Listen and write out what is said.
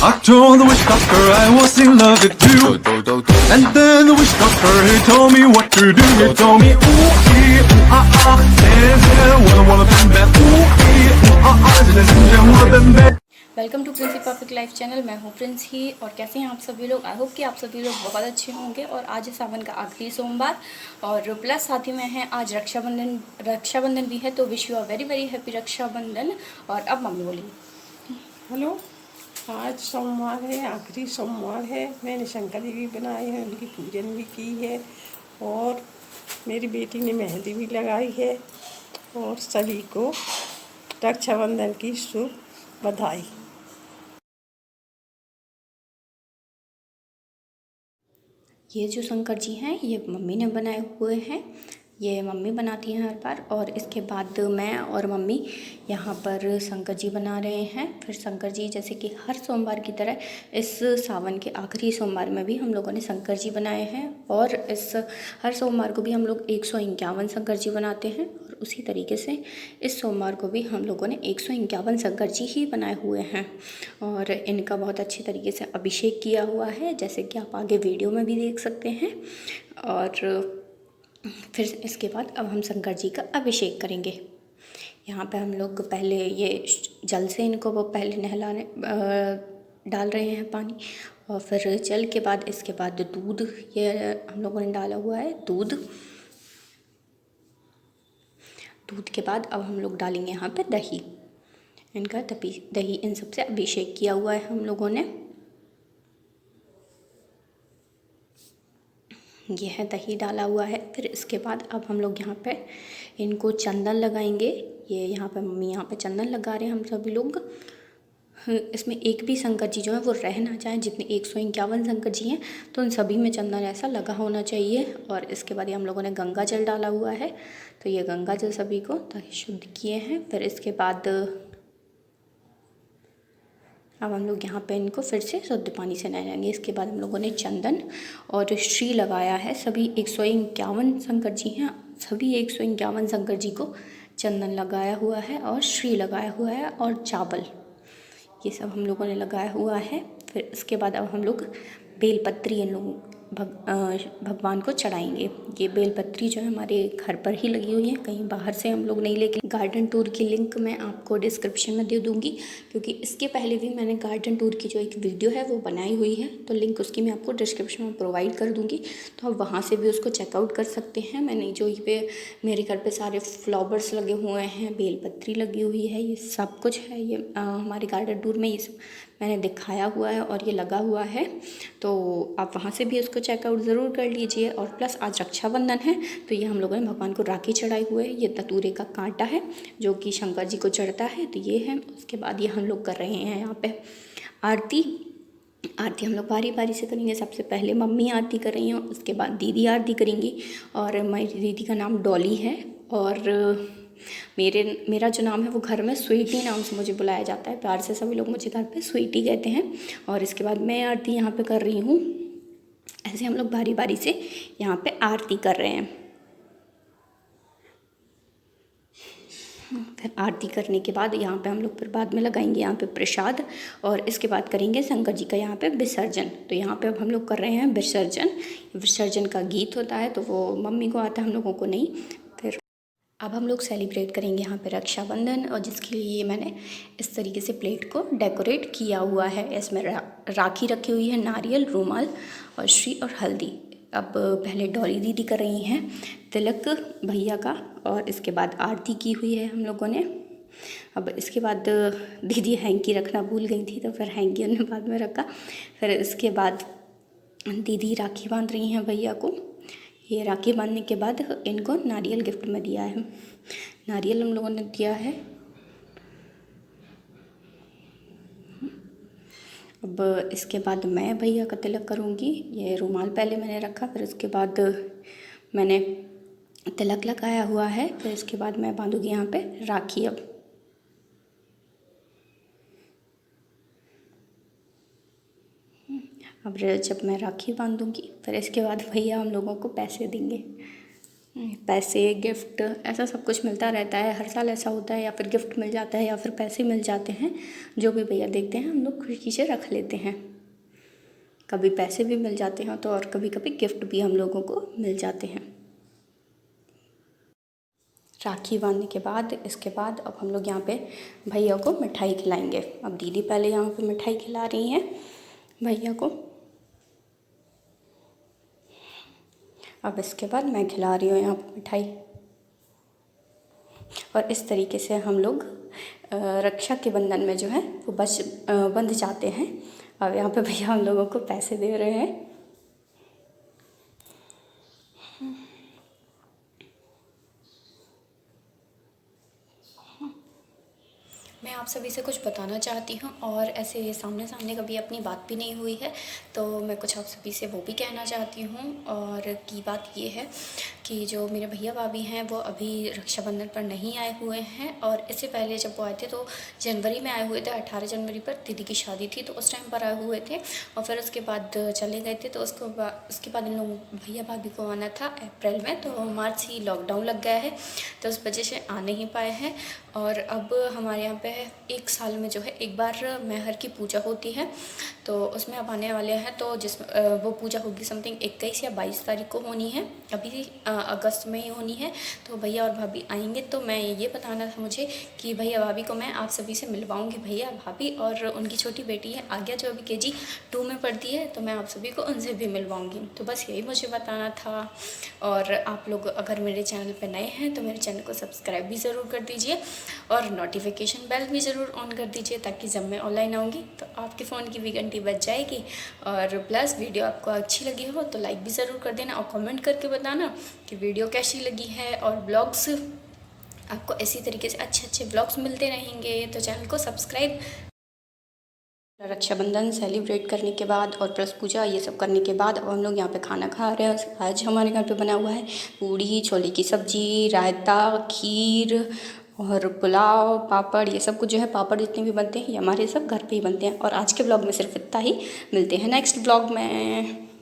I told the witch doctor I was in love with you. And then the witch doctor, he told me what to do. He told me, ooh, ee, ooh, ah, ah, wanna bam bam. Ooh, ee, ooh, ah, ah, wanna bam bam. Welcome to Princy perfect life channel. मैं हूँ Prince ही। और कैसे हैं आप सभी लोग? I hope कि आप सभी लोग बहुत अच्छे होंगे। और आज है सावन का आखिरी सोमवार और प्लस साथ ही में है आज रक्षाबंधन भी है। तो wish you a very very happy Rakshabandhan. और अब मम्मी बोली हेलो। आज सोमवार है, आखिरी सोमवार है। मैंने शंकर जी भी बनाए हैं, उनकी पूजन भी की है और मेरी बेटी ने मेहंदी भी लगाई है। और सभी को रक्षाबंधन की शुभ बधाई। ये जो शंकर जी हैं ये मम्मी ने बनाए हुए हैं। ये मम्मी बनाती हैं हर बार। और इसके बाद मैं और मम्मी यहाँ पर शंकर जी बना रहे हैं। फिर शंकर जी जैसे कि हर सोमवार की तरह इस सावन के आखिरी सोमवार में भी हम लोगों ने शंकर जी बनाए हैं। और इस हर सोमवार को भी हम लोग 151 शंकर जी बनाते हैं। और उसी तरीके से इस सोमवार को भी हम लोगों ने 151 शंकर जी ही बनाए हुए हैं। और इनका बहुत अच्छे तरीके से अभिषेक किया हुआ है, जैसे कि आप आगे वीडियो में भी देख सकते हैं। और फिर इसके बाद अब हम शंकर जी का अभिषेक करेंगे। यहाँ पे हम लोग पहले ये जल से इनको वो पहले नहलाने डाल रहे हैं पानी। और फिर जल के बाद इसके बाद दूध, ये हम लोगों ने डाला हुआ है दूध के बाद अब हम लोग डालेंगे यहाँ पे दही। इनका दही इन सबसे अभिषेक किया हुआ है हम लोगों ने। ये है दही डाला हुआ है। फिर इसके बाद अब हम लोग यहाँ पे इनको चंदन लगाएंगे। ये यहाँ पे मम्मी यहाँ पे चंदन लगा रहे हैं हम सभी लोग। इसमें एक भी शंकर जी जो है वो रह ना जाए। जितने 151 शंकर जी हैं तो उन सभी में चंदन ऐसा लगा होना चाहिए। और इसके बाद ये हम लोगों ने गंगा जल डाला हुआ है। तो ये गंगा जल सभी को शुद्ध किए हैं। फिर इसके बाद अब हम लोग यहाँ पे इनको फिर से शुद्ध पानी से नहलाएंगे। इसके बाद हम लोगों ने चंदन और श्री लगाया है। सभी 151 शंकर जी हैं, सभी 151 शंकर जी को चंदन लगाया हुआ है और श्री लगाया हुआ है और चावल, ये सब हम लोगों ने लगाया हुआ है। फिर इसके बाद अब हम लोग बेलपत्री इन लोग भगवान को चढ़ाएंगे। ये बेलपत्री जो है हमारे घर पर ही लगी हुई है, कहीं बाहर से हम लोग नहीं लेके। गार्डन टूर की लिंक मैं आपको डिस्क्रिप्शन में दे दूँगी, क्योंकि इसके पहले भी मैंने गार्डन टूर की जो एक वीडियो है वो बनाई हुई है। तो लिंक उसकी मैं आपको डिस्क्रिप्शन में प्रोवाइड कर दूँगी, तो आप वहाँ से भी उसको चेकआउट कर सकते हैं। मैंने जो ये मेरे घर पर सारे फ्लावर्स लगे हुए हैं, बेलपत्री लगी हुई है, ये सब कुछ है। ये हमारे गार्डन टूर में ये सब मैंने दिखाया हुआ है और ये लगा हुआ है। तो आप वहाँ से भी उसको चेकआउट ज़रूर कर लीजिए। और प्लस आज रक्षाबंधन है तो ये हम लोगों ने भगवान को राखी चढ़ाई हुए है। ये धतूरे का कांटा है जो कि शंकर जी को चढ़ता है, तो ये है। उसके बाद ये हम लोग कर रहे हैं यहाँ पे आरती हम लोग बारी बारी से करेंगे। सबसे पहले मम्मी आरती कर रही हैं, उसके बाद दीदी आरती करेंगी। और मेरी दीदी का नाम डॉली है और मेरा जो नाम है वो घर में स्वीटी नाम से मुझे बुलाया जाता है। प्यार से सभी लोग मुझे घर पे स्वीटी कहते हैं। और इसके बाद मैं आरती यहाँ पे कर रही हूँ। ऐसे हम लोग बारी बारी से यहाँ पे आरती कर रहे हैं। फिर आरती करने के बाद यहाँ पे हम लोग फिर बाद में लगाएंगे यहाँ पे प्रसाद। और इसके बाद करेंगे शंकर जी का यहाँ पे विसर्जन। तो यहाँ पे अब हम लोग कर रहे हैं विसर्जन का गीत होता है, तो वो मम्मी को आता है, हम लोगों को नहीं। फिर अब हम लोग सेलिब्रेट करेंगे यहाँ पे रक्षाबंधन, और जिसके लिए मैंने इस तरीके से प्लेट को डेकोरेट किया हुआ है। इसमें राखी रखी हुई है, नारियल, रुमाल और श्री और हल्दी। अब पहले डॉली दीदी कर रही हैं तिलक भैया का, और इसके बाद आरती की हुई है हम लोगों ने। अब इसके बाद दीदी हैंकी रखना भूल गई थी, तो फिर हैंकी उन्होंने बाद में रखा। फिर इसके बाद दीदी राखी बांध रही हैं भैया को। ये राखी बांधने के बाद इनको नारियल गिफ्ट में दिया है, नारियल हम लोगों ने दिया है। अब इसके बाद मैं भैया का तिलक करूँगी। ये रुमाल पहले मैंने रखा, फिर उसके बाद मैंने तिलक लगाया हुआ है। फिर इसके बाद मैं बांधूँगी यहाँ पे राखी। अब जब मैं राखी बांधूँगी फिर इसके बाद भैया हम लोगों को पैसे देंगे। पैसे, गिफ्ट, ऐसा सब कुछ मिलता रहता है। हर साल ऐसा होता है, या फिर गिफ्ट मिल जाता है या फिर पैसे मिल जाते हैं। जो भी भैया देखते हैं हम लोग खुशी से रख लेते हैं। कभी पैसे भी मिल जाते हैं तो, और कभी कभी गिफ्ट भी हम लोगों को मिल जाते हैं। राखी बांधने के बाद, इसके बाद अब हम लोग यहाँ पे भैया को मिठाई खिलाएंगे। अब दीदी पहले यहाँ पे मिठाई खिला रही हैं भैया को, अब इसके बाद मैं खिला रही हूँ यहाँ पे मिठाई। और इस तरीके से हम लोग रक्षा के बंधन में जो है वो बंध जाते हैं। अब यहाँ पे भैया हम लोगों को पैसे दे रहे हैं। मैं आप सभी से कुछ बताना चाहती हूँ, और ऐसे सामने सामने कभी अपनी बात भी नहीं हुई है, तो मैं कुछ आप सभी से वो भी कहना चाहती हूँ। और की बात ये है कि जो मेरे भैया भाभी हैं वो अभी रक्षाबंधन पर नहीं आए हुए हैं, और इससे पहले जब वो आए थे तो जनवरी में आए हुए थे। 18 जनवरी पर दीदी की शादी थी तो उस टाइम पर आए हुए थे, और फिर उसके बाद चले गए थे। तो उसके बाद इन लोग भैया भाभी को आना था अप्रैल में, तो मार्च ही लॉकडाउन लग गया है, तो उस वजह से आ नहीं पाए हैं। और अब हमारे यहाँ पे 1 साल में जो है एक बार मैहर की पूजा होती है, तो उसमें अब आने वाले हैं। तो वो पूजा होगी समथिंग 21 या 22 तारीख को होनी है, अभी अगस्त में ही होनी है। तो भैया और भाभी आएंगे, तो मैं ये बताना था मुझे कि भैया भाभी को मैं आप सभी से मिलवाऊंगी। भैया भाभी और उनकी छोटी बेटी है आज्ञा, जो अभी KG 2 में पढ़ती है, तो मैं आप सभी को उनसे भी मिलवाऊंगी। तो बस यही मुझे बताना था। और आप लोग अगर मेरे चैनल पर नए हैं तो मेरे चैनल को सब्सक्राइब भी ज़रूर कर दीजिए, और नोटिफिकेशन बेल भी ज़रूर ऑन कर दीजिए, ताकि जब मैं ऑनलाइन आऊँगी तो आपके फ़ोन की भी घंटी बज जाएगी। और प्लस वीडियो आपको अच्छी लगी हो तो लाइक भी ज़रूर कर देना, और कमेंट करके बताना कि वीडियो कैसी लगी है। और ब्लॉग्स आपको इसी तरीके से अच्छे अच्छे ब्लॉग्स मिलते रहेंगे, तो चैनल को सब्सक्राइब। रक्षाबंधन सेलिब्रेट करने के बाद और प्लस पूजा ये सब करने के बाद अब हम लोग यहाँ पे खाना खा रहे हैं। आज हमारे घर पे बना हुआ है पूड़ी, छोले की सब्ज़ी, रायता, खीर और पुलाव, पापड़। ये सब कुछ जो है, पापड़ जितने भी बनते हैं ये हमारे सब घर पे ही बनते हैं। और आज के ब्लॉग में सिर्फ इतना ही। मिलते हैं नेक्स्ट ब्लॉग में।